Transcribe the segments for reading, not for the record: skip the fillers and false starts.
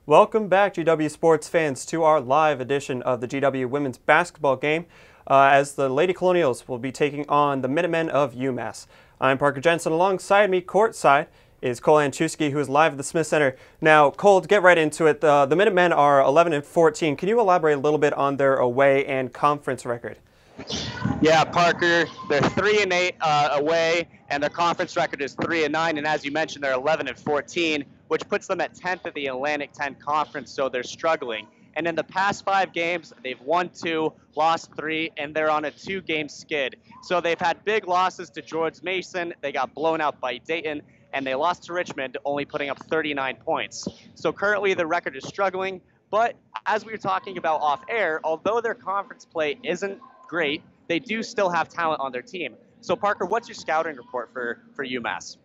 Welcome back, GW sports fans, to our live edition of the GW women's basketball game as the Lady Colonials will be taking on the Minutemen of UMass. I'm Parker Jensen. Alongside me, courtside, is Cole Anchewski, who is live at the Smith Center. Now, Cole, to get right into it, the Minutemen are 11-14. Can you elaborate a little bit on their away and conference record? Yeah, Parker, they're 3-8 away, and their conference record is 3-9. And as you mentioned, they're 11-14, which puts them at 10th of the Atlantic 10 Conference. So they're struggling. And in the past 5 games, they've won 2, lost 3, and they're on a 2-game skid. So they've had big losses to George Mason. They got blown out by Dayton, and they lost to Richmond, only putting up 39 points. So currently the record is struggling. But as we were talking about off air, although their conference play isn't great, they do still have talent on their team. So Parker, what's your scouting report for UMass?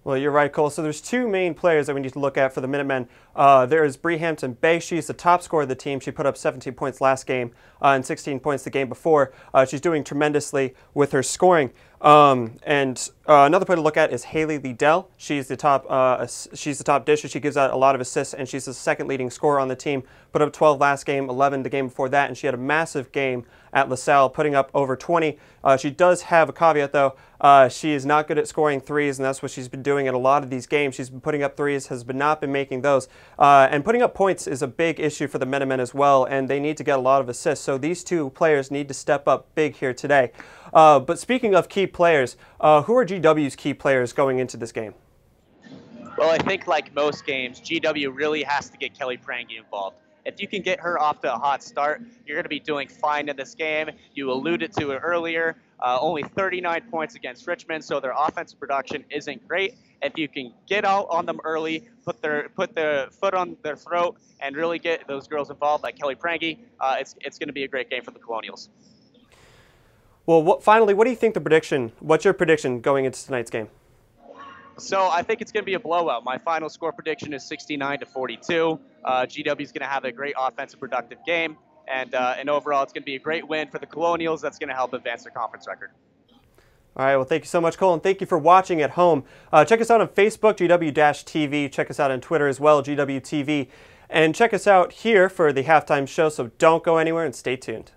Well, you're right, Cole. So there's 2 main players that we need to look at for the Minutemen. There is Bree Hampton-Bay. She's the top scorer of the team. She put up 17 points last game and 16 points the game before. She's doing tremendously with her scoring. Another player to look at is Haley Liddell. She's the top disher. She gives out a lot of assists, and she's the second leading scorer on the team. Put up 12 last game, 11 the game before that, and she had a massive game at LaSalle, putting up over 20. She does have a caveat, though. She is not good at scoring threes, and that's what she's been doing in a lot of these games. She's been putting up threes, has not been making those. And putting up points is a big issue for the Minutemen as well, and they need to get a lot of assists. So these 2 players need to step up big here today. But speaking of key players, who are GW's key players going into this game? Well, I think like most games, GW really has to get Kelly Prange involved. If you can get her off to a hot start, you're going to be doing fine in this game. You alluded to it earlier, only 39 points against Richmond, so their offensive production isn't great. If you can get out on them early, put their foot on their throat, and really get those girls involved like Kelly Prange, it's going to be a great game for the Colonials. Well, finally, what do you think what's your prediction going into tonight's game? So I think it's going to be a blowout. My final score prediction is 69-42. GW is going to have a great offensive productive game, and overall it's going to be a great win for the Colonials. That's going to help advance their conference record. All right, well, thank you so much, Cole, and thank you for watching at home. Check us out on Facebook, GW-TV. Check us out on Twitter as well, GWTV. And check us out here for the halftime show, so don't go anywhere and stay tuned.